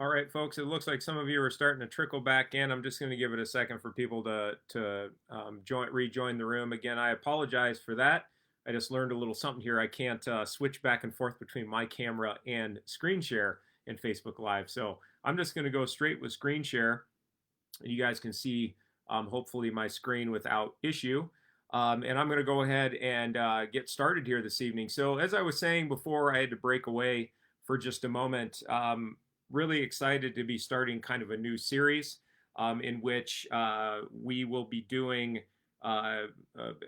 All right, folks, it looks like some of you are starting to trickle back in. I'm just going to give it a second for people to rejoin the room. Again, I apologize for that. I just learned a little something here. I can't switch back and forth between my camera and screen share in Facebook Live. So I'm just going to go straight with screen share. And you guys can see, hopefully, my screen without issue. And I'm going to go ahead and get started here this evening. So as I was saying before, I had to break away for just a moment. Really excited to be starting kind of a new series in which we will be doing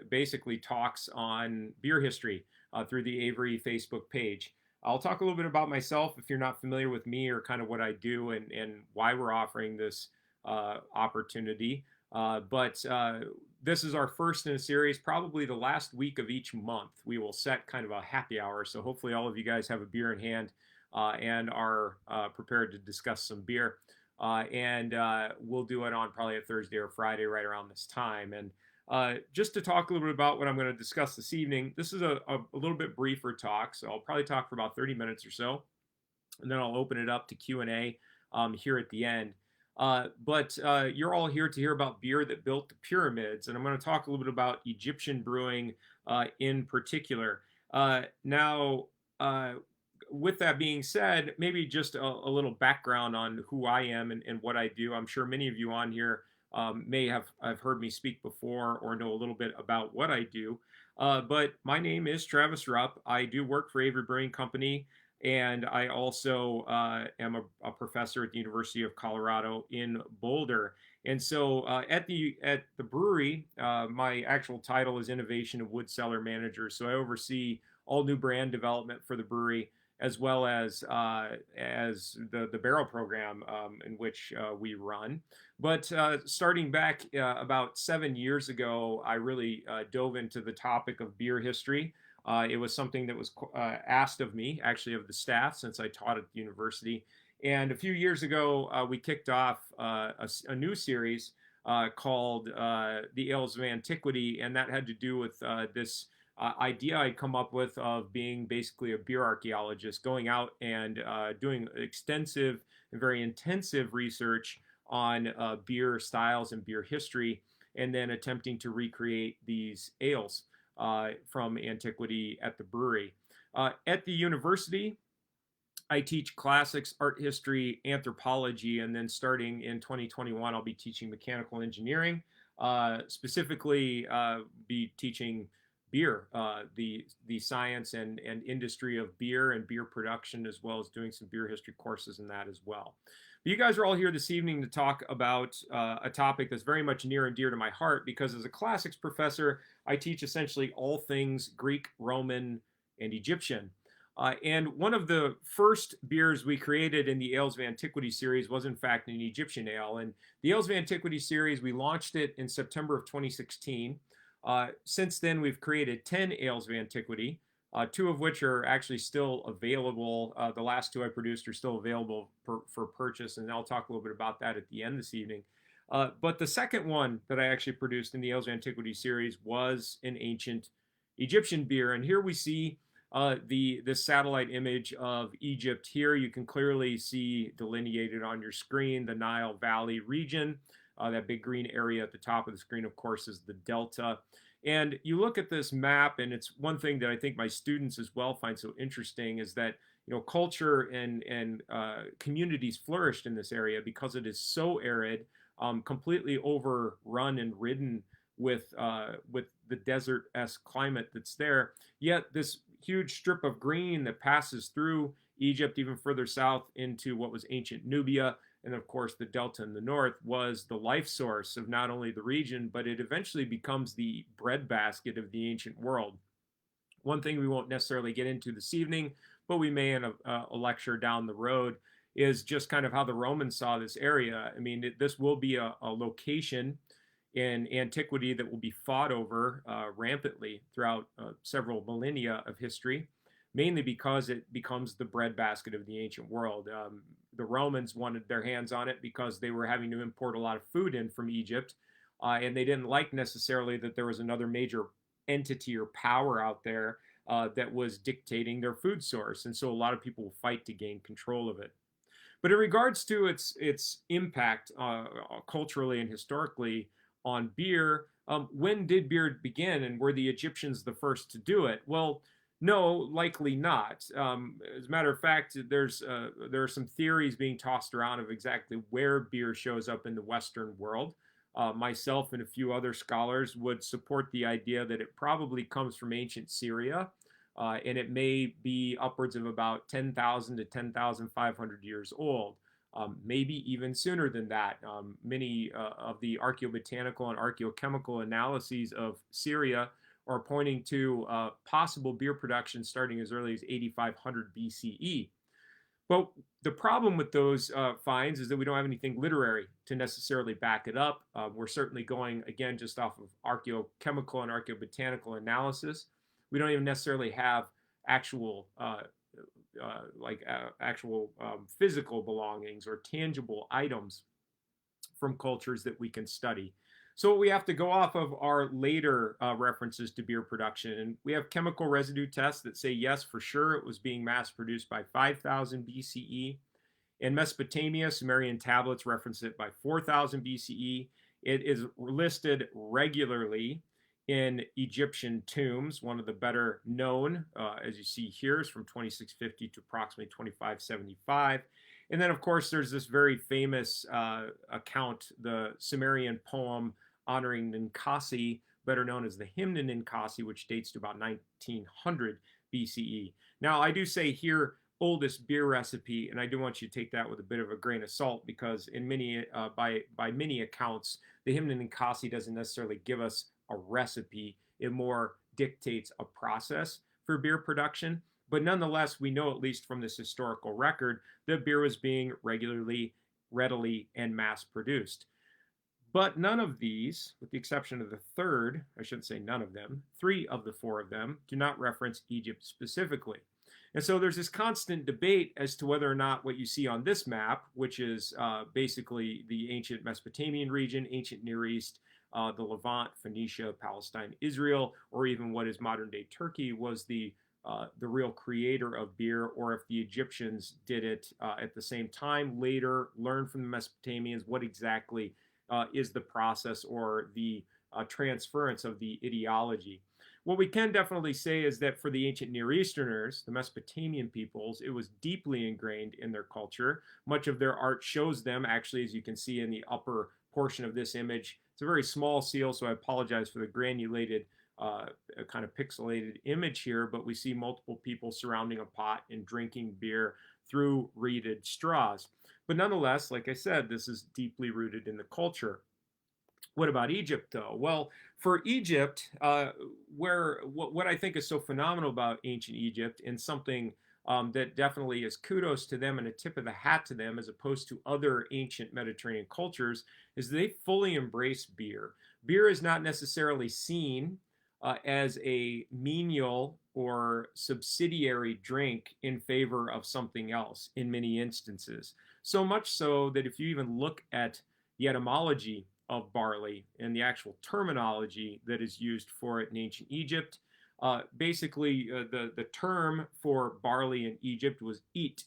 basically talks on beer history through the Avery Facebook page. I'll talk a little bit about myself if you're not familiar with me or kind of what I do and why we're offering this opportunity. But this is our first in a series, probably the last week of each month. We will set kind of a happy hour. So hopefully all of you guys have a beer in hand and are prepared to discuss some beer. And we'll do it on probably a Thursday or Friday right around this time. And just to talk a little bit about what I'm going to discuss this evening, this is a little bit briefer talk. So I'll probably talk for about 30 minutes or so. And then I'll open it up to Q&A here at the end. But you're all here to hear about beer that built the pyramids. And I'm going to talk a little bit about Egyptian brewing in particular. Now, with that being said, maybe just a little background on who I am and what I do. I'm sure many of you on here may have heard me speak before or know a little bit about what I do. But my name is Travis Rupp. I do work for Avery Brewing Company, and I also am a professor at the University of Colorado in Boulder. And so at the brewery, my actual title is Innovation and Wood Cellar Manager. So I oversee all new brand development for the brewery, as well as the barrel program in which we run. But starting back about 7 years ago, I really dove into the topic of beer history. It was something that was asked of me, actually, of the staff, since I taught at the university. And a few years ago, we kicked off a new series called The Ales of Antiquity, and that had to do with this idea I'd come up with of being basically a beer archaeologist, going out and doing extensive and very intensive research on beer styles and beer history, and then attempting to recreate these ales from antiquity at the brewery. At the university, I teach classics, art history, anthropology, and then starting in 2021, I'll be teaching mechanical engineering, specifically be teaching beer, the science and industry of beer and beer production, as well as doing some beer history courses in that as well. But you guys are all here this evening to talk about a topic that's very much near and dear to my heart, because as a classics professor, I teach essentially all things Greek, Roman, and Egyptian. And one of the first beers we created in the Ales of Antiquity series was, in fact, an Egyptian ale. And the Ales of Antiquity series, we launched it in September of 2016. Since then, we've created 10 ales of antiquity, two of which are actually still available. The last two I produced are still available for purchase, and I'll talk a little bit about that at the end this evening. But the second one that I actually produced in the ales of antiquity series was an ancient Egyptian beer, and here we see the satellite image of Egypt. Here you can clearly see delineated on your screen the Nile Valley region. That big green area at the top of the screen, of course, is the Delta. And you look at this map, and it's one thing that I think my students as well find so interesting is that culture and communities flourished in this area because it is so arid, completely overrun and ridden with the desert-esque climate that's there. Yet this huge strip of green that passes through Egypt, even further south into what was ancient Nubia, and of course the Delta in the north, was the life source of not only the region, but it eventually becomes the breadbasket of the ancient world. One thing we won't necessarily get into this evening, but we may in a lecture down the road, is just kind of how the Romans saw this area. I mean, this will be a location in antiquity that will be fought over rampantly throughout several millennia of history, mainly because it becomes the breadbasket of the ancient world. The Romans wanted their hands on it because they were having to import a lot of food in from Egypt, and they didn't like necessarily that there was another major entity or power out there that was dictating their food source. And so a lot of people will fight to gain control of it. But in regards to its impact culturally and historically on beer, when did beer begin, and were the Egyptians the first to do it? Well, no, likely not. As a matter of fact, there are some theories being tossed around of exactly where beer shows up in the Western world. Myself and a few other scholars would support the idea that it probably comes from ancient Syria, and it may be upwards of about 10,000 to 10,500 years old. Maybe even sooner than that. Many of the archaeobotanical and archaeochemical analyses of Syria are pointing to possible beer production starting as early as 8,500 BCE. But the problem with those finds is that we don't have anything literary to necessarily back it up. We're certainly going, again, just off of archaeochemical and archaeobotanical analysis. We don't even necessarily have actual physical belongings or tangible items from cultures that we can study. So we have to go off of our later references to beer production. And we have chemical residue tests that say, yes, for sure, it was being mass produced by 5000 BCE. In Mesopotamia, Sumerian tablets reference it by 4000 BCE. It is listed regularly in Egyptian tombs. One of the better known, as you see here, is from 2650 to approximately 2575. And then, of course, there's this very famous account, the Sumerian poem honoring Ninkasi, better known as the Hymn to Ninkasi, which dates to about 1900 BCE. Now, I do say here, oldest beer recipe, and I do want you to take that with a bit of a grain of salt, because in many, by many accounts, the Hymn to Ninkasi doesn't necessarily give us a recipe. It more dictates a process for beer production. But nonetheless, we know, at least from this historical record, that beer was being regularly, readily, and mass produced. But none of these, with the exception of the third, I shouldn't say none of them, 3 of the 4 of them do not reference Egypt specifically. And so there's this constant debate as to whether or not what you see on this map, which is basically the ancient Mesopotamian region, ancient Near East, the Levant, Phoenicia, Palestine, Israel, or even what is modern-day Turkey, was the real creator of beer, or if the Egyptians did it at the same time, later learned from the Mesopotamians what exactly is the process or the transference of the ideology. What we can definitely say is that for the ancient Near Easterners, the Mesopotamian peoples, it was deeply ingrained in their culture. Much of their art shows them, actually, as you can see in the upper portion of this image. It's a very small seal, so I apologize for the granulated, kind of pixelated image here, but we see multiple people surrounding a pot and drinking beer through reeded straws. But nonetheless, like I said, this is deeply rooted in the culture. What about Egypt, though? Well, for Egypt, what I think is so phenomenal about ancient Egypt, and something that definitely is kudos to them and a tip of the hat to them, as opposed to other ancient Mediterranean cultures, is they fully embrace beer. Beer is not necessarily seen as a menial or subsidiary drink in favor of something else in many instances. So much so that if you even look at the etymology of barley and the actual terminology that is used for it in ancient Egypt, basically the term for barley in Egypt was eat,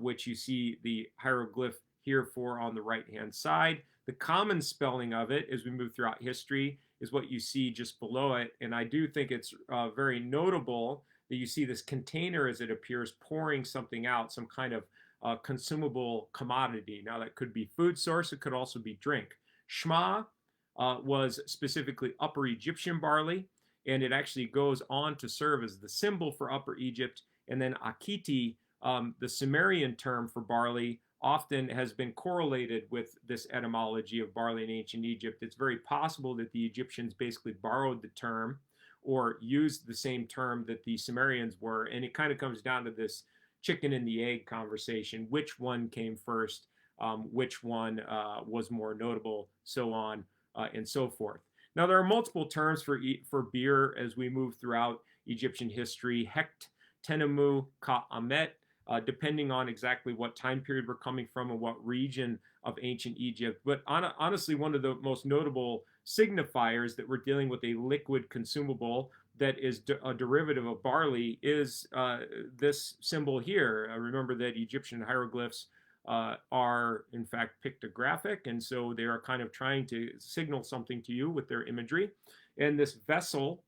which you see the hieroglyph here for on the right-hand side. The common spelling of it, as we move throughout history, is what you see just below it. And I do think it's very notable that you see this container as it appears pouring something out, some kind of consumable commodity. Now, that could be food source. It could also be drink. Shma was specifically Upper Egyptian barley, and it actually goes on to serve as the symbol for Upper Egypt. And then Akiti, the Sumerian term for barley, often has been correlated with this etymology of barley in ancient Egypt. It's very possible that the Egyptians basically borrowed the term or used the same term that the Sumerians were, and it kind of comes down to this chicken and the egg conversation. Which one came first? Which one was more notable, so on and so forth. Now, there are multiple terms for beer as we move throughout Egyptian history. Hekt, Tenemu, Ka-Amet, depending on exactly what time period we're coming from and what region of ancient Egypt. But honestly, one of the most notable signifiers that we're dealing with a liquid consumable that is a derivative of barley is this symbol here. Remember that Egyptian hieroglyphs are in fact pictographic, and so they are kind of trying to signal something to you with their imagery. And this vessel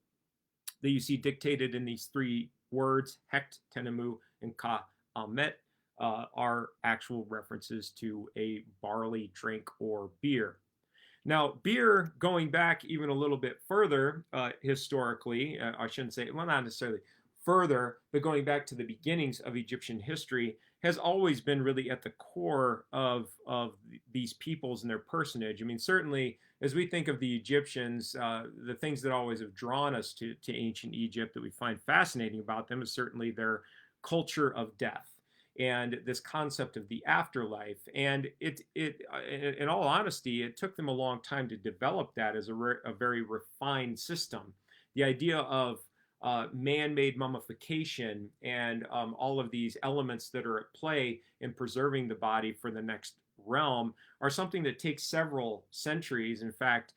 that you see dictated in these three words, Hekt, Tenemu, and Ka Amet, are actual references to a barley drink or beer. Now, beer, going back even a little bit further historically, I shouldn't say, well, not necessarily further, but going back to the beginnings of Egyptian history, has always been really at the core of these peoples and their personage. I mean, certainly, as we think of the Egyptians, the things that always have drawn us to ancient Egypt that we find fascinating about them is certainly their culture of death and this concept of the afterlife. And in all honesty, it took them a long time to develop that as a very refined system. The idea of man-made mummification and all of these elements that are at play in preserving the body for the next realm are something that takes several centuries, in fact,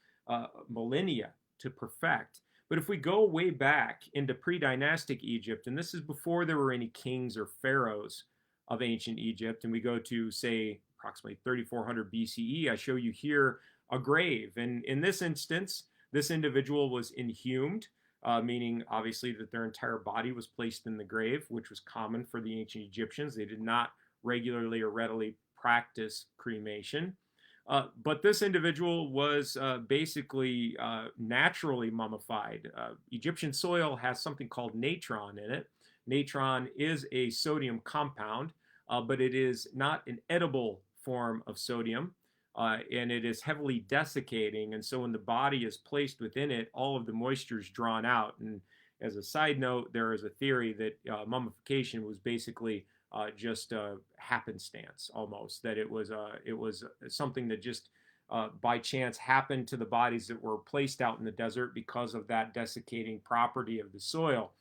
millennia to perfect. But if we go way back into pre-dynastic Egypt, and this is before there were any kings or pharaohs of ancient Egypt, and we go to, say, approximately 3400 BCE, I show you here a grave. And in this instance, this individual was inhumed, meaning obviously that their entire body was placed in the grave, which was common for the ancient Egyptians. They did not regularly or readily practice cremation. But this individual was basically naturally mummified. Egyptian soil has something called natron in it. Natron is a sodium compound, but it is not an edible form of sodium. And it is heavily desiccating. And so when the body is placed within it, all of the moisture is drawn out. And as a side note, there is a theory that mummification was basically just happenstance almost, that it was something that just by chance happened to the bodies that were placed out in the desert because of that desiccating property of the soil.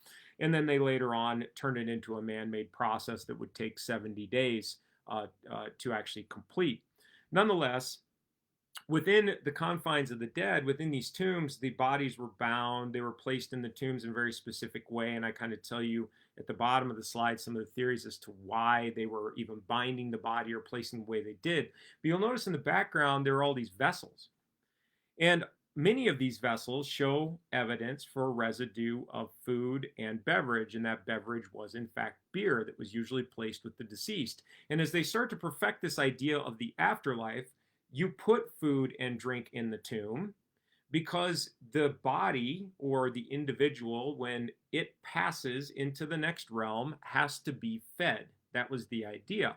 And then they later on turned it into a man-made process that would take 70 days to actually complete. Nonetheless, within the confines of the dead, within these tombs, the bodies were bound. They were placed in the tombs in a very specific way. And I kind of tell you at the bottom of the slide some of the theories as to why they were even binding the body or placing the way they did. But you'll notice in the background, there are all these vessels. And many of these vessels show evidence for residue of food and beverage, and that beverage was in fact beer that was usually placed with the deceased. And as they start to perfect this idea of the afterlife, you put food and drink in the tomb because the body or the individual, when it passes into the next realm, has to be fed. That was the idea.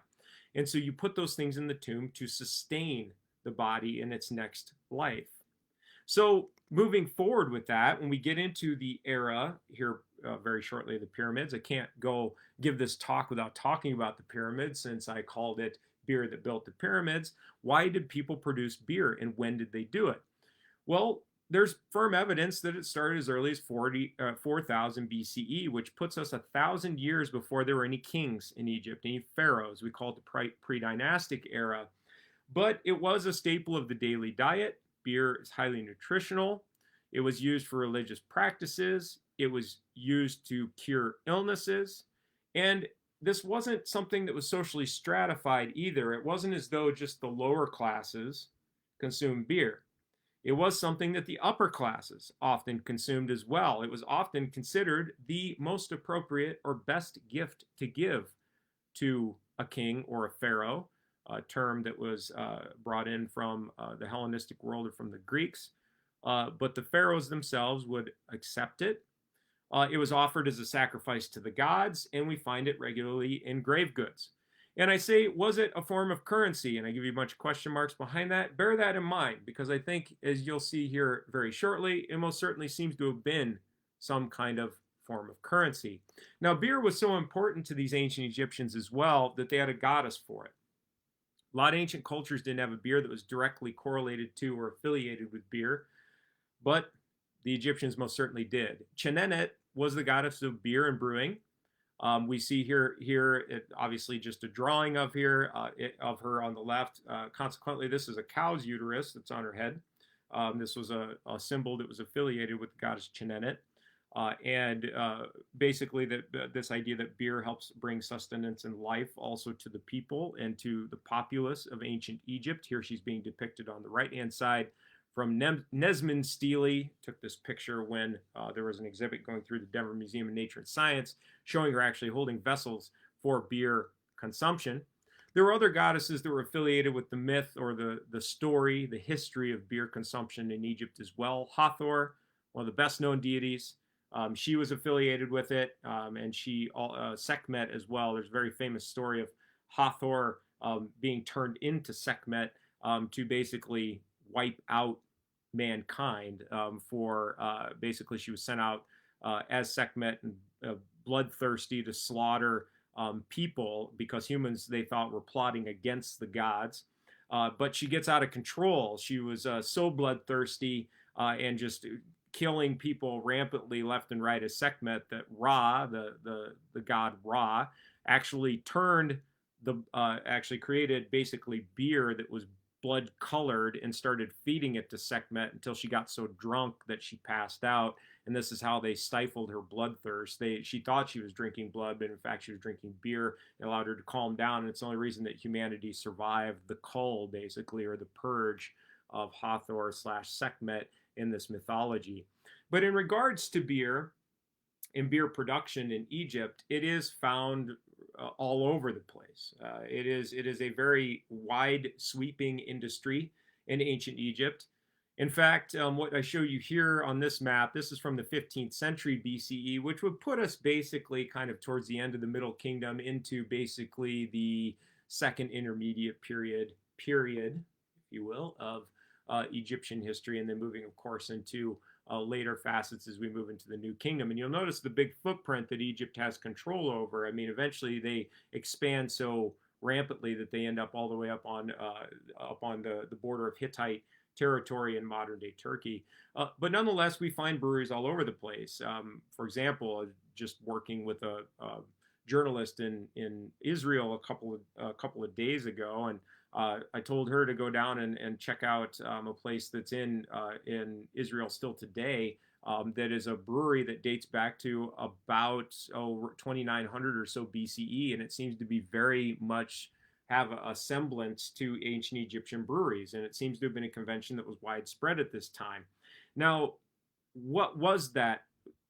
And so you put those things in the tomb to sustain the body in its next life. So moving forward with that, when we get into the era here very shortly, the pyramids, I can't go give this talk without talking about the pyramids since I called it Beer That Built the Pyramids. Why did people produce beer and when did they do it? Well, there's firm evidence that it started as early as 4000 BCE, which puts us 1,000 years before there were any kings in Egypt, any pharaohs. We call it the pre-dynastic era. But it was a staple of the daily diet. Beer is highly nutritional. It was used for religious practices. It was used to cure illnesses. And this wasn't something that was socially stratified either. It wasn't as though just the lower classes consumed beer. It was something that the upper classes often consumed as well. It was often considered the most appropriate or best gift to give to a king or a pharaoh, a term that was brought in from the Hellenistic world or from the Greeks. But the pharaohs themselves would accept it. It was offered as a sacrifice to the gods, and we find it regularly in grave goods. And I say, was it a form of currency? And I give you a bunch of question marks behind that. Bear that in mind, because I think, as you'll see here very shortly, it most certainly seems to have been some kind of form of currency. Now, beer was so important to these ancient Egyptians as well that they had a goddess for it. A lot of ancient cultures didn't have a beer that was directly correlated to or affiliated with beer, but the Egyptians most certainly did. Tjenenet was the goddess of beer and brewing. We see here obviously just a drawing of her on the left. Consequently, this is a cow's uterus that's on her head. This was a symbol that was affiliated with the goddess Tjenenet. And basically this idea that beer helps bring sustenance and life also to the people and to the populace of ancient Egypt. Here she's being depicted on the right-hand side from Nesmond Steely. Took this picture when there was an exhibit going through the Denver Museum of Nature and Science showing her actually holding vessels for beer consumption. There were other goddesses that were affiliated with the myth or the story, the history of beer consumption in Egypt as well. Hathor, one of the best known deities, she was affiliated with it, and Sekhmet as well. There's a very famous story of Hathor being turned into Sekhmet to basically wipe out mankind. Basically, she was sent out as Sekhmet and bloodthirsty to slaughter people because humans they thought were plotting against the gods. But she gets out of control. She was so bloodthirsty and just killing people rampantly left and right as Sekhmet that Ra, the god Ra, actually created basically beer that was blood colored and started feeding it to Sekhmet until she got so drunk that she passed out. And this is how they stifled her bloodthirst. She thought she was drinking blood, but in fact she was drinking beer. It allowed her to calm down, and it's the only reason that humanity survived the cull, basically, or the purge of Hathor / Sekhmet in this mythology. But in regards to beer and beer production in Egypt, it is found all over the place. It is a very wide sweeping industry in ancient Egypt. In fact, what I show you here on this map, this is from the 15th century BCE, which would put us basically kind of towards the end of the Middle Kingdom into basically the second intermediate period, if you will, of Egyptian history, and then moving, of course, into later facets as we move into the New Kingdom. And you'll notice the big footprint that Egypt has control over. I mean, eventually they expand so rampantly that they end up all the way up on the border of Hittite territory in modern-day Turkey. But nonetheless, we find breweries all over the place. For example, just working with a journalist in Israel a couple of days ago, and I told her to go down and check out a place that's in Israel still today that is a brewery that dates back to about 2900 or so BCE, and it seems to be very much have a semblance to ancient Egyptian breweries, and it seems to have been a convention that was widespread at this time. Now, what was that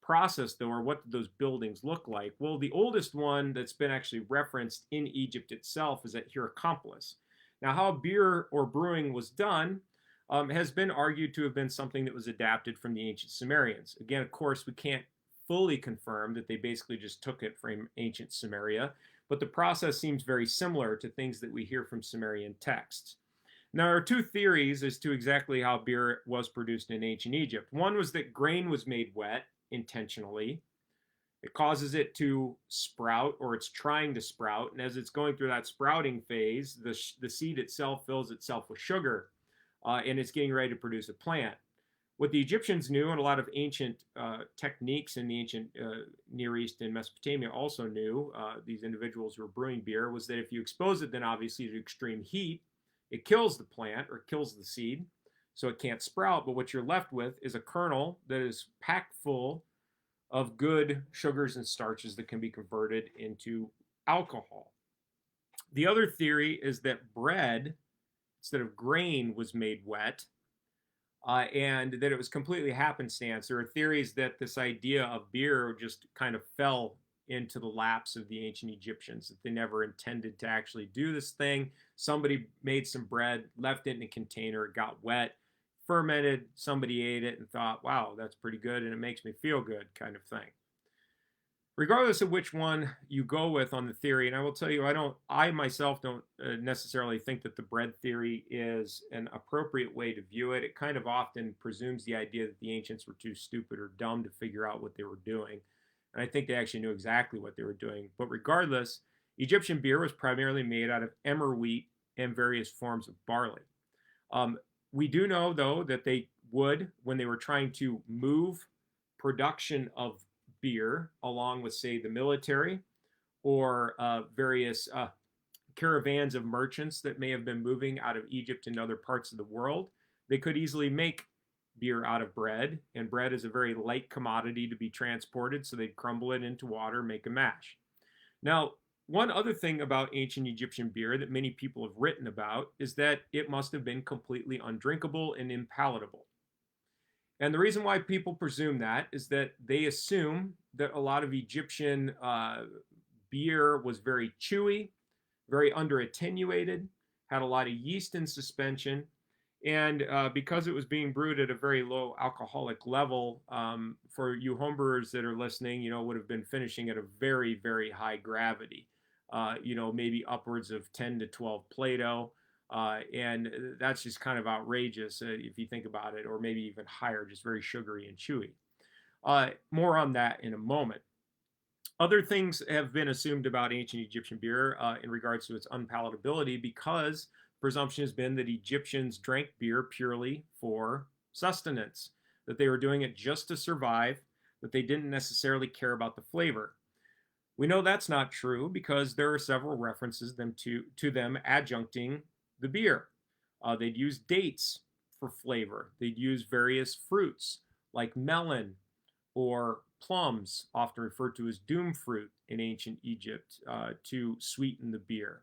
process, though, or what did those buildings look like? Well, the oldest one that's been actually referenced in Egypt itself is at Hierakonpolis. Now, how beer or brewing was done has been argued to have been something that was adapted from the ancient Sumerians. Again, of course, we can't fully confirm that they basically just took it from ancient Sumeria, but the process seems very similar to things that we hear from Sumerian texts. Now, there are two theories as to exactly how beer was produced in ancient Egypt. One was that grain was made wet intentionally. It causes it to sprout, or it's trying to sprout, and as it's going through that sprouting phase, the seed itself fills itself with sugar, and it's getting ready to produce a plant. What the Egyptians knew, and a lot of ancient techniques in the ancient Near East and Mesopotamia also knew, these individuals who were brewing beer, was that if you expose it then obviously to extreme heat, it kills the plant or kills the seed, so it can't sprout, but what you're left with is a kernel that is packed full of good sugars and starches that can be converted into alcohol. The other theory is that bread, instead of grain, was made wet, and that it was completely happenstance. There are theories that this idea of beer just kind of fell into the laps of the ancient Egyptians, that they never intended to actually do this thing. Somebody made some bread, left it in a container, it got wet, fermented, somebody ate it and thought, wow, that's pretty good and it makes me feel good, kind of thing. Regardless of which one you go with on the theory, and I will tell you, I myself don't necessarily think that the bread theory is an appropriate way to view it. It kind of often presumes the idea that the ancients were too stupid or dumb to figure out what they were doing. And I think they actually knew exactly what they were doing. But regardless, Egyptian beer was primarily made out of emmer wheat and various forms of barley. We do know, though, that they would, when they were trying to move production of beer along with, say, the military or various caravans of merchants that may have been moving out of Egypt and other parts of the world, they could easily make beer out of bread, and bread is a very light commodity to be transported, so they'd crumble it into water, make a mash. Now, one other thing about ancient Egyptian beer that many people have written about is that it must have been completely undrinkable and impalatable. And the reason why people presume that is that they assume that a lot of Egyptian beer was very chewy, very under attenuated, had a lot of yeast in suspension, and because it was being brewed at a very low alcoholic level, for you homebrewers that are listening, would have been finishing at a very, very high gravity, maybe upwards of 10 to 12 Plato. And that's just kind of outrageous if you think about it, or maybe even higher, just very sugary and chewy. More on that in a moment. Other things have been assumed about ancient Egyptian beer in regards to its unpalatability, because presumption has been that Egyptians drank beer purely for sustenance, that they were doing it just to survive, that they didn't necessarily care about the flavor. We know that's not true because there are several references to them adjuncting the beer. They'd use dates for flavor. They'd use various fruits like melon or plums, often referred to as doom fruit in ancient Egypt, to sweeten the beer.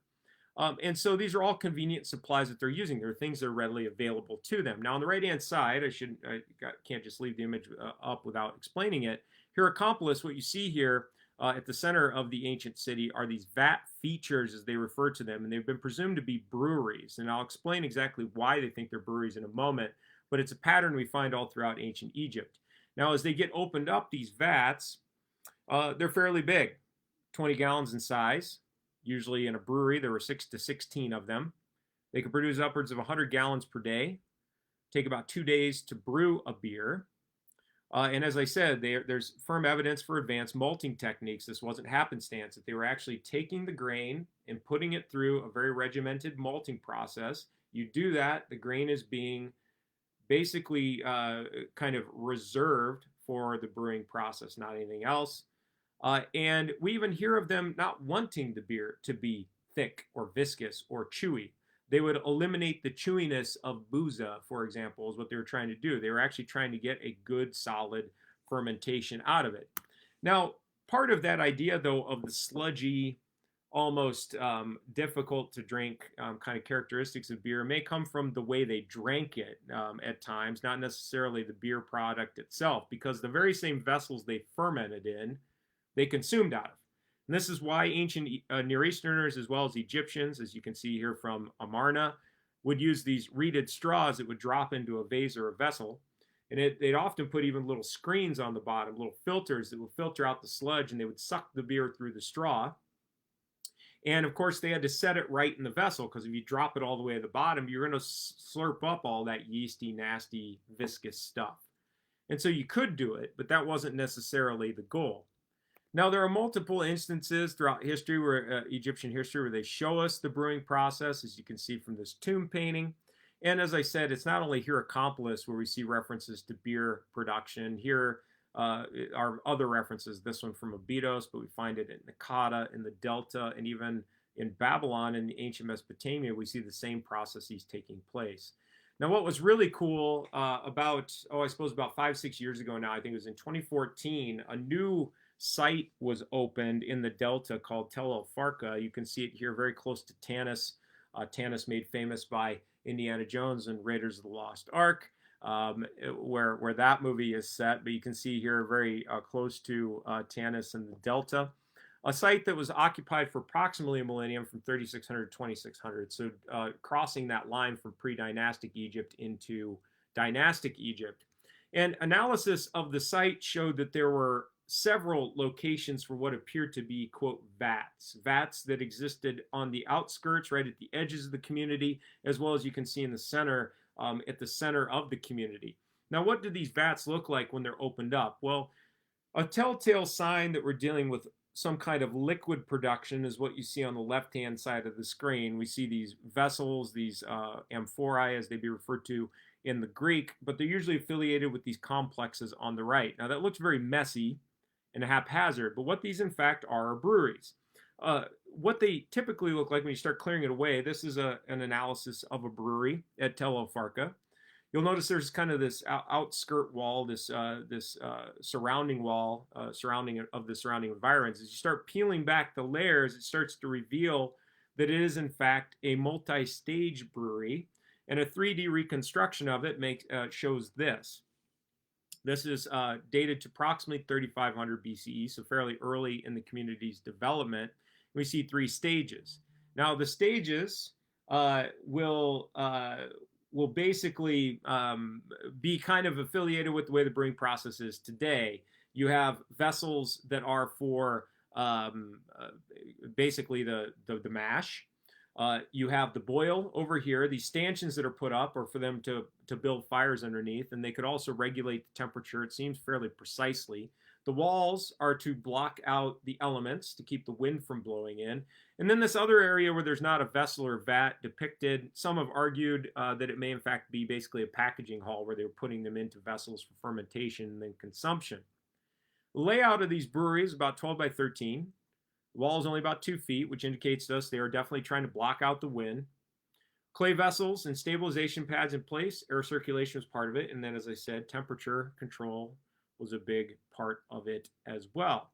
And so these are all convenient supplies that they're using. They're things that are readily available to them. Now, on the right-hand side, I can't just leave the image up without explaining it. Hierakonpolis, what you see here at the center of the ancient city, are these vat features, as they refer to them, and they've been presumed to be breweries. And I'll explain exactly why they think they're breweries in a moment, but it's a pattern we find all throughout ancient Egypt. Now, as they get opened up, these vats, they're fairly big, 20 gallons in size. Usually in a brewery, there were 6 to 16 of them. They could produce upwards of 100 gallons per day, take about 2 days to brew a beer. And as I said, there's firm evidence for advanced malting techniques. This wasn't happenstance, that they were actually taking the grain and putting it through a very regimented malting process. You do that, the grain is being basically kind of reserved for the brewing process, not anything else. And we even hear of them not wanting the beer to be thick or viscous or chewy. They would eliminate the chewiness of booza, for example, is what they were trying to do. They were actually trying to get a good, solid fermentation out of it. Now, part of that idea, though, of the sludgy, almost difficult to drink kind of characteristics of beer may come from the way they drank it at times, not necessarily the beer product itself, because the very same vessels they fermented in, they consumed out of. And this is why ancient Near Easterners, as well as Egyptians, as you can see here from Amarna, would use these reeded straws that would drop into a vase or a vessel. And they'd often put even little screens on the bottom, little filters that would filter out the sludge, and they would suck the beer through the straw. And of course, they had to set it right in the vessel, because if you drop it all the way at the bottom, you're going to slurp up all that yeasty, nasty, viscous stuff. And so you could do it, but that wasn't necessarily the goal. Now, there are multiple instances throughout history, Egyptian history, where they show us the brewing process, as you can see from this tomb painting. And as I said, it's not only Hierakonpolis where we see references to beer production. Here are other references, this one from Abydos, but we find it in Nakata, in the Delta, and even in Babylon in the ancient Mesopotamia, we see the same processes taking place. Now, what was really cool about 5-6 years ago now, I think it was in 2014, a new site was opened in the Delta called Tel el-Farkha. You can see it here very close to Tanis. Tanis, made famous by Indiana Jones and Raiders of the Lost Ark, where that movie is set. But you can see here very close to Tanis and the Delta, a site that was occupied for approximately a millennium, from 3600 to 2600. So crossing that line from pre-dynastic Egypt into dynastic Egypt. And analysis of the site showed that there were several locations for what appeared to be, quote, vats that existed on the outskirts, right at the edges of the community, as well as you can see in the center, at the center of the community. Now, what do these vats look like when they're opened up? Well, a telltale sign that we're dealing with some kind of liquid production is what you see on the left-hand side of the screen. We see these vessels, these amphorae, as they'd be referred to in the Greek, but they're usually affiliated with these complexes on the right. Now, that looks very messy and haphazard, but what these in fact are breweries. What they typically look like when you start clearing it away, this is an analysis of a brewery at Tel el-Farkha. you'll notice there's kind of this outskirt wall, this surrounding wall, surrounding of the surrounding environs. As you start peeling back the layers, it starts to reveal that it is in fact a multi-stage brewery, and a 3D reconstruction of it shows this. This is dated to approximately 3500 BCE, so fairly early in the community's development. We see 3 stages. Now, the stages will basically be kind of affiliated with the way the brewing process is today. You have vessels that are for basically the mash. You have the boil over here. These stanchions that are put up are for them to build fires underneath, and they could also regulate the temperature, it seems, fairly precisely. The walls are to block out the elements to keep the wind from blowing in. And then this other area where there's not a vessel or vat depicted, some have argued that it may in fact be basically a packaging hall where they were putting them into vessels for fermentation and then consumption. The layout of these breweries is about 12 by 13. The wall is only about 2 feet, which indicates to us they are definitely trying to block out the wind. Clay vessels and stabilization pads in place. Air circulation was part of it. And then, as I said, temperature control was a big part of it as well.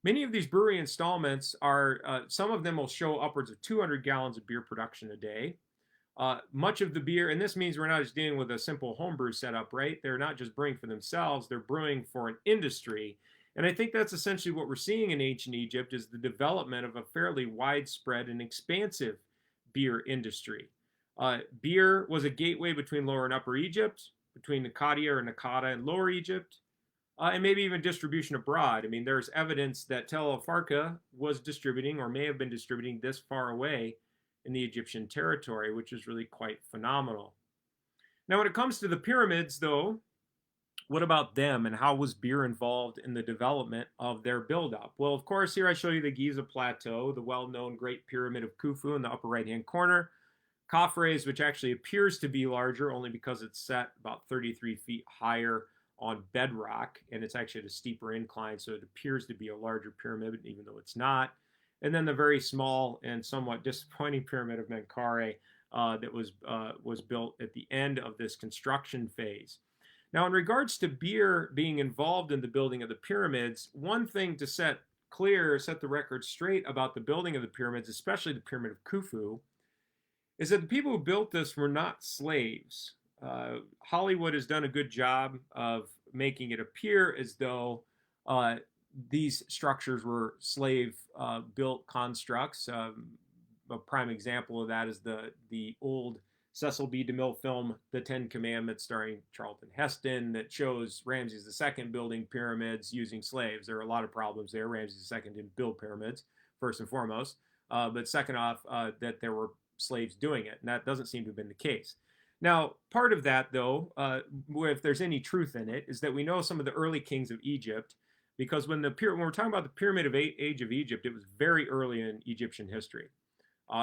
Many of these brewery installments are, some of them will show upwards of 200 gallons of beer production a day. Much of the beer, and this means we're not just dealing with a simple homebrew setup, right? They're not just brewing for themselves, they're brewing for an industry. And I think that's essentially what we're seeing in ancient Egypt is the development of a fairly widespread and expansive beer industry. Beer was a gateway between Lower and Upper Egypt, between Naqadia or Naqada and Lower Egypt, and maybe even distribution abroad. I mean, there's evidence that el-Farkha was distributing or may have been distributing this far away in the Egyptian territory, which is really quite phenomenal. Now, when it comes to the pyramids, though, what about them and how was beer involved in the development of their buildup? Well, of course, here I show you the Giza Plateau, the well-known Great Pyramid of Khufu in the upper right-hand corner. Khafre's, which actually appears to be larger only because it's set about 33 feet higher on bedrock, and it's actually at a steeper incline, so it appears to be a larger pyramid, even though it's not. And then the very small and somewhat disappointing Pyramid of Menkaure that was built at the end of this construction phase. Now, in regards to beer being involved in the building of the pyramids, one thing to set the record straight about the building of the pyramids, especially the Pyramid of Khufu, is that the people who built this were not slaves. Hollywood has done a good job of making it appear as though these structures were slave-built constructs. A prime example of that is the old Cecil B. DeMille film, The Ten Commandments, starring Charlton Heston, that shows Ramses II building pyramids using slaves. There are a lot of problems there. Ramses II didn't build pyramids, first and foremost. But second off, that there were slaves doing it. And that doesn't seem to have been the case. Now, part of that, though, if there's any truth in it, is that we know some of the early kings of Egypt, because when we're talking about the Pyramid of Age of Egypt, it was very early in Egyptian history.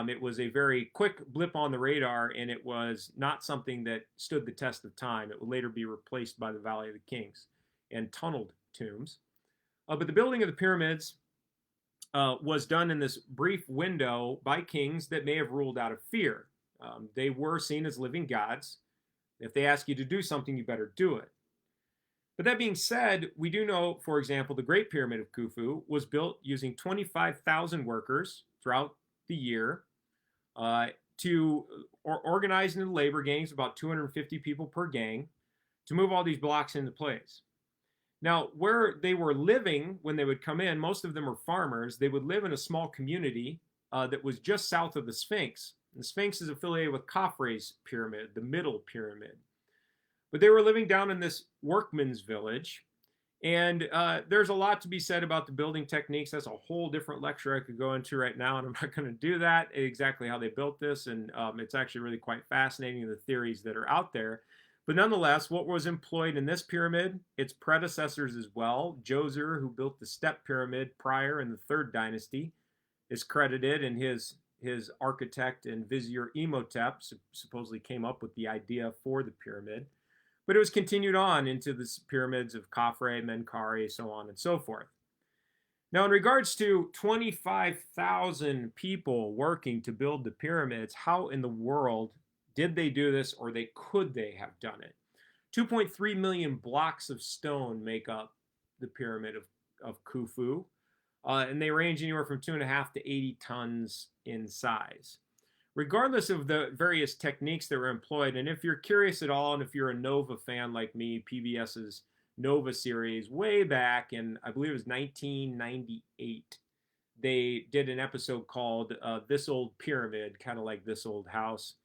It was a very quick blip on the radar, and it was not something that stood the test of time. It would later be replaced by the Valley of the Kings and tunneled tombs. But the building of the pyramids was done in this brief window by kings that may have ruled out of fear. They were seen as living gods. If they ask you to do something, you better do it. But that being said, we do know, for example, the Great Pyramid of Khufu was built using 25,000 workers throughout the year to organize into labor gangs, about 250 people per gang, to move all these blocks into place. Now, where they were living when they would come in, most of them were farmers. They would live in a small community that was just south of the Sphinx. And the Sphinx is affiliated with Khafre's pyramid, the middle pyramid. But they were living down in this workman's village. And there's a lot to be said about the building techniques. That's a whole different lecture I could go into right now, and I'm not going to do that, exactly how they built this. And it's actually really quite fascinating, the theories that are out there. But nonetheless, what was employed in this pyramid, its predecessors as well, Djoser, who built the step pyramid prior in the third dynasty, is credited, and his architect and vizier Imhotep supposedly came up with the idea for the pyramid. But it was continued on into the pyramids of Khafre, Menkaure, so on and so forth. Now, in regards to 25,000 people working to build the pyramids, how in the world Did they do this, or could they have done it? 2.3 million blocks of stone make up the Pyramid of Khufu, and they range anywhere from 2.5 to 80 tons in size. Regardless of the various techniques that were employed, and if you're curious at all, and if you're a Nova fan like me, PBS's Nova series, way back in, I believe it was 1998, they did an episode called This Old Pyramid, kind of like This Old House.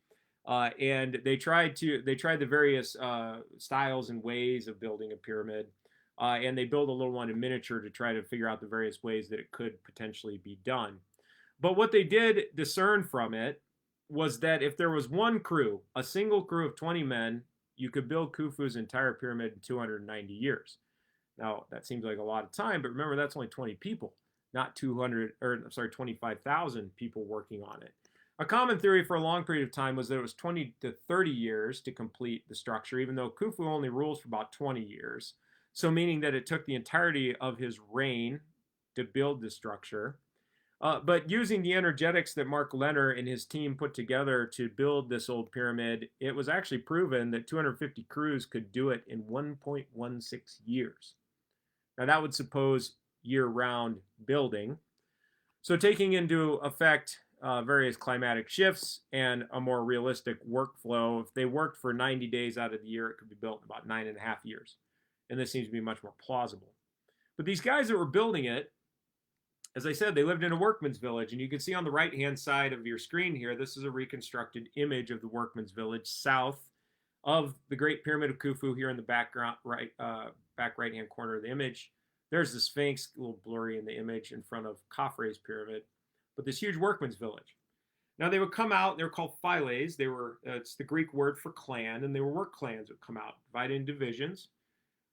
And they tried the various styles and ways of building a pyramid, and they built a little one in miniature to try to figure out the various ways that it could potentially be done. But what they did discern from it was that if there was one crew, a single crew of 20 men, you could build Khufu's entire pyramid in 290 years. Now, that seems like a lot of time, but remember, that's only 20 people, not 25,000 people working on it. A common theory for a long period of time was that it was 20 to 30 years to complete the structure, even though Khufu only rules for about 20 years. So meaning that it took the entirety of his reign to build the structure. But using the energetics that Mark Lehner and his team put together to build this old pyramid, it was actually proven that 250 crews could do it in 1.16 years. Now that would suppose year-round building. So taking into effect various climatic shifts and a more realistic workflow, if they worked for 90 days out of the year, it could be built in about 9.5 years. And this seems to be much more plausible. But these guys that were building it, as I said, they lived in a workman's village. And you can see on the right-hand side of your screen here, this is a reconstructed image of the workman's village south of the Great Pyramid of Khufu here in the background, back right-hand corner of the image. There's the Sphinx, a little blurry in the image, in front of Khafre's pyramid. But this huge workman's village. Now they would come out, they were called philes. They were, it's the Greek word for clan, and they were work clans that would come out, divided in divisions.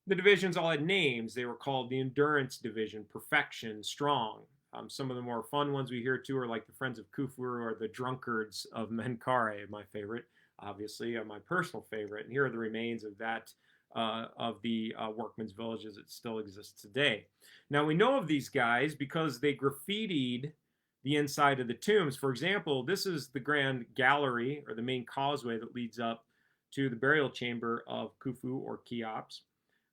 The divisions all had names. They were called the Endurance Division, Perfection, Strong. Some of the more fun ones we hear too are like the Friends of Khufu or the Drunkards of Menkaure, my favorite, obviously, my personal favorite. And here are the remains of that, of the workman's village as it still exists today. Now we know of these guys because they graffitied the inside of the tombs. For example, this is the grand gallery or the main causeway that leads up to the burial chamber of Khufu or Cheops.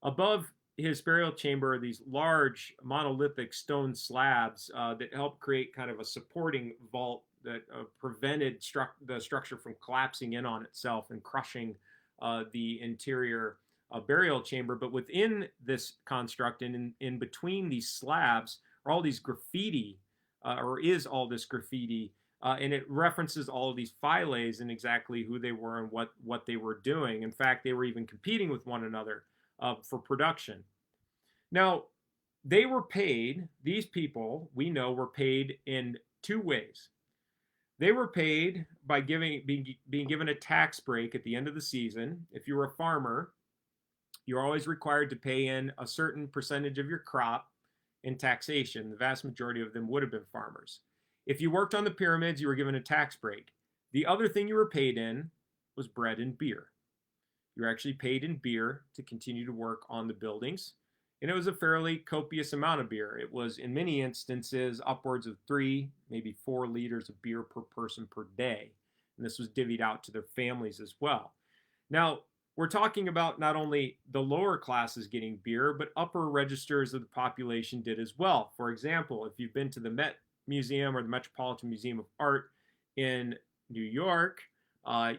Above his burial chamber are these large monolithic stone slabs that help create kind of a supporting vault that prevented the structure from collapsing in on itself and crushing the interior burial chamber. But within this construct and in between these slabs are all these graffiti, or is all this graffiti, and it references all of these philes and exactly who they were and what they were doing. In fact, they were even competing with one another for production. Now, they were paid, these people, we know, were paid in two ways. They were paid by being given a tax break at the end of the season. If you were a farmer, you're always required to pay in a certain percentage of your crop in taxation. The vast majority of them would have been farmers. If you worked on the pyramids, you were given a tax break. The other thing you were paid in was bread and beer. You were actually paid in beer to continue to work on the buildings. And it was a fairly copious amount of beer. It was, in many instances, upwards of 3, maybe 4 liters of beer per person per day. And this was divvied out to their families as well. Now, we're talking about not only the lower classes getting beer, but upper registers of the population did as well. For example, if you've been to the Met Museum or the Metropolitan Museum of Art in New York,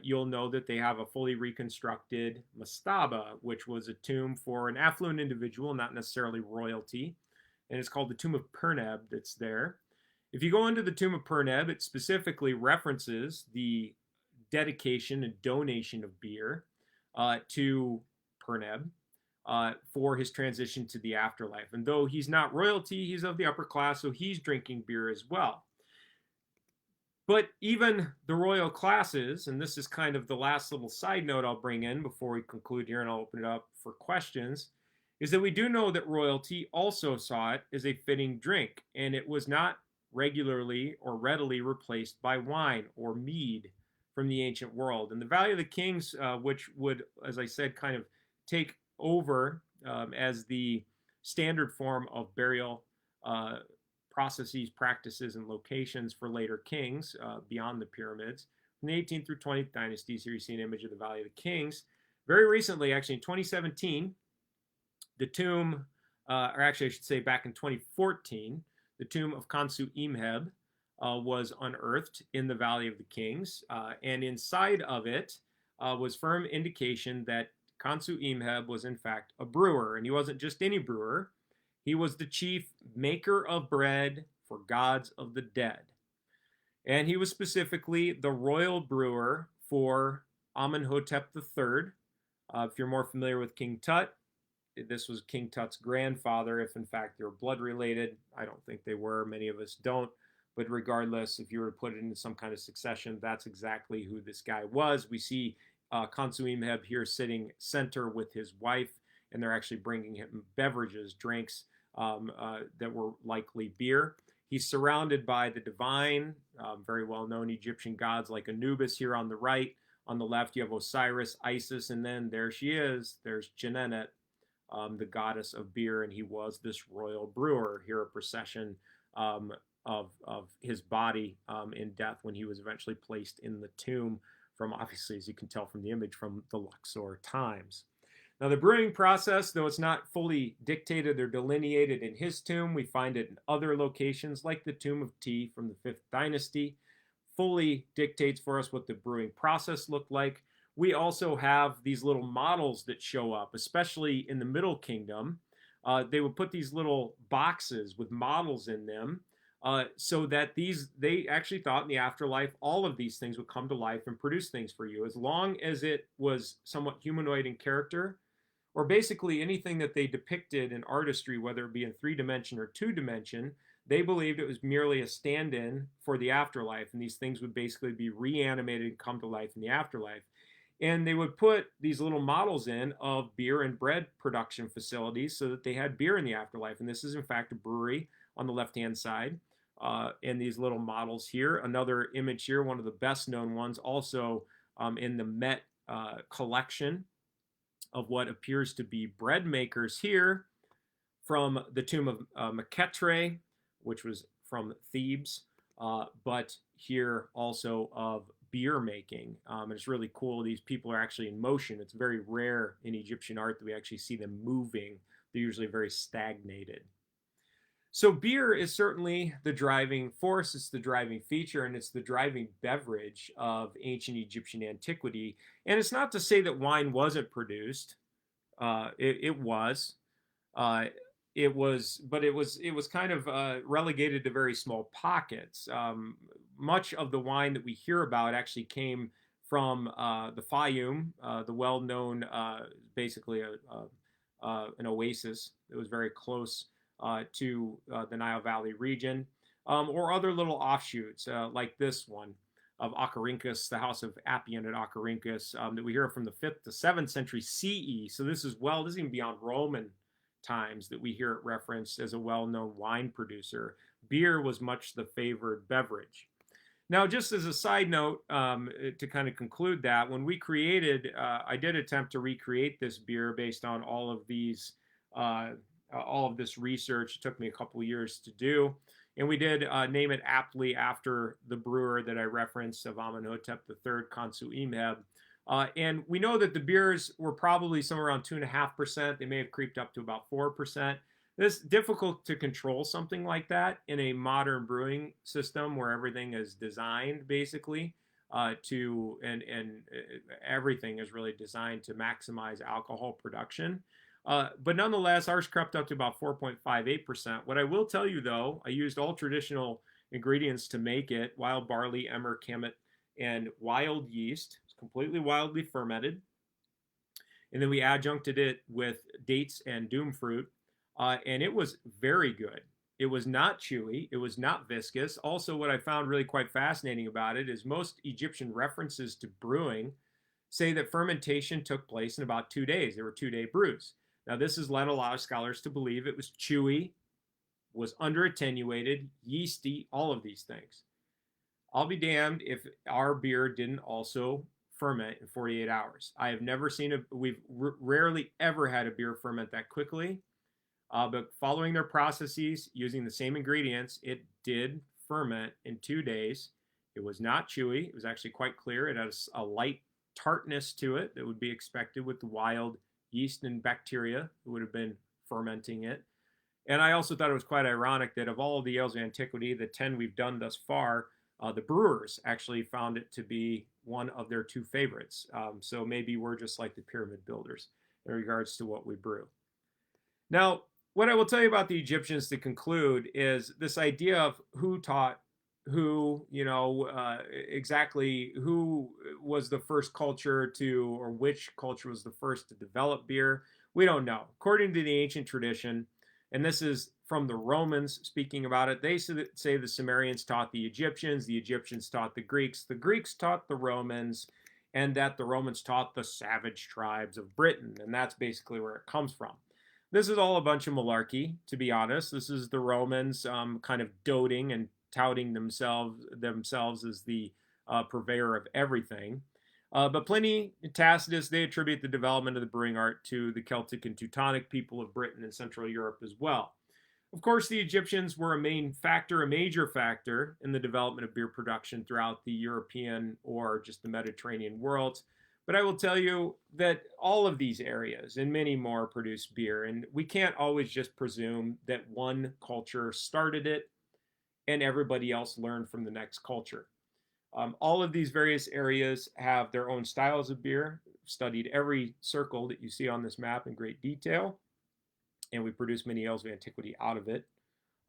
you'll know that they have a fully reconstructed mastaba, which was a tomb for an affluent individual, not necessarily royalty. And it's called the Tomb of Perneb that's there. If you go into the Tomb of Perneb, it specifically references the dedication and donation of beer to Perneb for his transition to the afterlife. And though he's not royalty, he's of the upper class, so he's drinking beer as well. But even the royal classes, and this is kind of the last little side note I'll bring in before we conclude here and I'll open it up for questions, is that we do know that royalty also saw it as a fitting drink, and it was not regularly or readily replaced by wine or mead from the ancient world. And the Valley of the Kings, which would, as I said, kind of take over as the standard form of burial processes, practices, and locations for later kings beyond the pyramids, In the 18th through 20th dynasties, here you see an image of the Valley of the Kings. Very recently, actually in 2017, the tomb, or actually I should say back in 2014, the tomb of Khonsu-Imheb was unearthed in the Valley of the Kings. And inside of it was firm indication that Khonsu-Imheb was in fact a brewer. And he wasn't just any brewer. He was the chief maker of bread for gods of the dead. And he was specifically the royal brewer for Amenhotep III. If you're more familiar with King Tut, this was King Tut's grandfather, if in fact they were blood related. I don't think they were. Many of us don't. But regardless, if you were to put it into some kind of succession, that's exactly who this guy was. We see Khonsu-Imheb here sitting center with his wife, and they're actually bringing him beverages, drinks that were likely beer. He's surrounded by the divine, very well-known Egyptian gods like Anubis here on the right. On the left, you have Osiris, Isis, and then there she is. There's Tjenenet, the goddess of beer, and he was this royal brewer. Here a procession of his body in death when he was eventually placed in the tomb from, obviously, as you can tell from the image, from the Luxor times. Now, the brewing process, though it's not fully dictated or delineated in his tomb, we find it in other locations, like the Tomb of Tea from the 5th Dynasty, fully dictates for us what the brewing process looked like. We also have these little models that show up, especially in the Middle Kingdom. They would put these little boxes with models in them so that they actually thought in the afterlife all of these things would come to life and produce things for you. As long as it was somewhat humanoid in character, or basically anything that they depicted in artistry, whether it be in 3-dimension or 2-dimension, they believed it was merely a stand-in for the afterlife, and these things would basically be reanimated and come to life in the afterlife. And they would put these little models in of beer and bread production facilities so that they had beer in the afterlife. And this is, in fact, a brewery on the left-hand side. And these little models here. Another image here, one of the best-known ones, also in the Met collection of what appears to be bread makers here from the tomb of Mekhetre, which was from Thebes, but here also of beer making. And it's really cool. These people are actually in motion. It's very rare in Egyptian art that we actually see them moving. They're usually very stagnated. So beer is certainly the driving force. It's the driving feature, and it's the driving beverage of ancient Egyptian antiquity. And it's not to say that wine wasn't produced. It was. But it was kind of relegated to very small pockets. Much of the wine that we hear about actually came from the Fayum, the well-known, basically an oasis that was very close to the Nile Valley region, or other little offshoots like this one of Oxyrhynchus, the house of Apion at Oxyrhynchus, that we hear from the 5th to 7th century CE. So this is even beyond Roman times that we hear it referenced as a well-known wine producer. Beer was much the favored beverage. Now, just as a side note, to kind of conclude that, when we created, I did attempt to recreate this beer based on all of this research. It took me a couple of years to do. And we did name it aptly after the brewer that I referenced of Amenhotep III, Khonsu-Imheb. And we know that the beers were probably somewhere around 2.5%. They may have creeped up to about 4%. It's difficult to control something like that in a modern brewing system where everything is designed basically and everything is really designed to maximize alcohol production. But nonetheless, ours crept up to about 4.58%. What I will tell you, though, I used all traditional ingredients to make it: wild barley, emmer, kamut, and wild yeast. It's completely wildly fermented. And then we adjuncted it with dates and doom fruit. And it was very good. It was not chewy. It was not viscous. Also, what I found really quite fascinating about it is most Egyptian references to brewing say that fermentation took place in about 2 days. They were 2-day brews. Now, this has led a lot of scholars to believe it was chewy, was under-attenuated, yeasty, all of these things. I'll be damned if our beer didn't also ferment in 48 hours. I have never seen we've rarely ever had a beer ferment that quickly. But following their processes, using the same ingredients, it did ferment in 2 days. It was not chewy. It was actually quite clear. It has a light tartness to it that would be expected with the wild yeast and bacteria that would have been fermenting it. And I also thought it was quite ironic that of all of the ales of antiquity, the 10 we've done thus far, the brewers actually found it to be one of their 2 favorites. So maybe we're just like the pyramid builders in regards to what we brew. Now, what I will tell you about the Egyptians to conclude is this idea of who taught who, exactly who was the first culture to, or which culture was the first to develop beer. We don't know. According to the ancient tradition, and this is from the Romans speaking about it, they say the Sumerians taught the Egyptians taught the Greeks taught the Romans, and that the Romans taught the savage tribes of Britain, and that's basically where it comes from. This is all a bunch of malarkey, to be honest. This is the Romans kind of doting and touting themselves as the purveyor of everything. But Pliny and Tacitus, they attribute the development of the brewing art to the Celtic and Teutonic people of Britain and Central Europe as well. Of course, the Egyptians were a major factor in the development of beer production throughout the European or just the Mediterranean worlds. But I will tell you that all of these areas and many more produce beer, and we can't always just presume that one culture started it and everybody else learned from the next culture. All of these various areas have their own styles of beer. Studied every circle that you see on this map in great detail, and we produce many ales of antiquity out of it.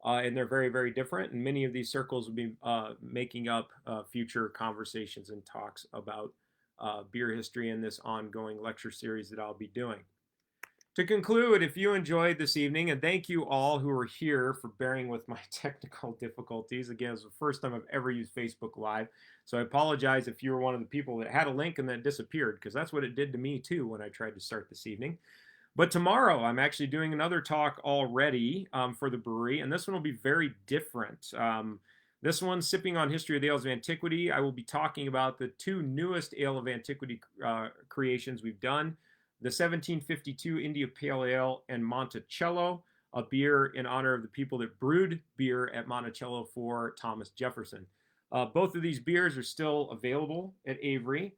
And they're very, very different, and many of these circles will be making up future conversations and talks about beer history in this ongoing lecture series that I'll be doing. To conclude, if you enjoyed this evening, and thank you all who are here for bearing with my technical difficulties. Again, it's the first time I've ever used Facebook Live, so I apologize if you were one of the people that had a link and then disappeared, because that's what it did to me too when I tried to start this evening. But tomorrow, I'm actually doing another talk already for the brewery, and this one will be very different. This one, Sipping on History of the Ales of Antiquity, I will be talking about the 2 newest Ale of Antiquity creations we've done. The 1752 India Pale Ale and Monticello, a beer in honor of the people that brewed beer at Monticello for Thomas Jefferson. Both of these beers are still available at Avery.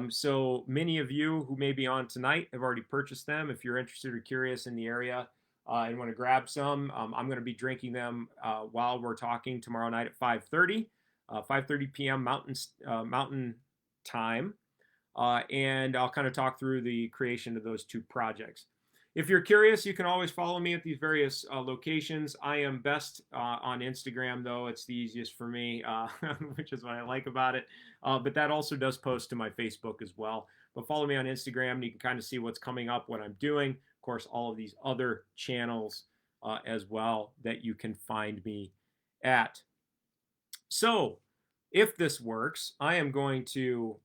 So many of you who may be on tonight have already purchased them. If you're interested or curious in the area and want to grab some, I'm going to be drinking them while we're talking tomorrow night at 5:30 p.m. Mountain time. And I'll kind of talk through the creation of those 2 projects. If you're curious, you can always follow me at these various locations. I am best on Instagram, though. It's the easiest for me, which is what I like about it. But that also does post to my Facebook as well. But follow me on Instagram, and you can kind of see what's coming up, what I'm doing. Of course, all of these other channels as well that you can find me at. So if this works, I am going to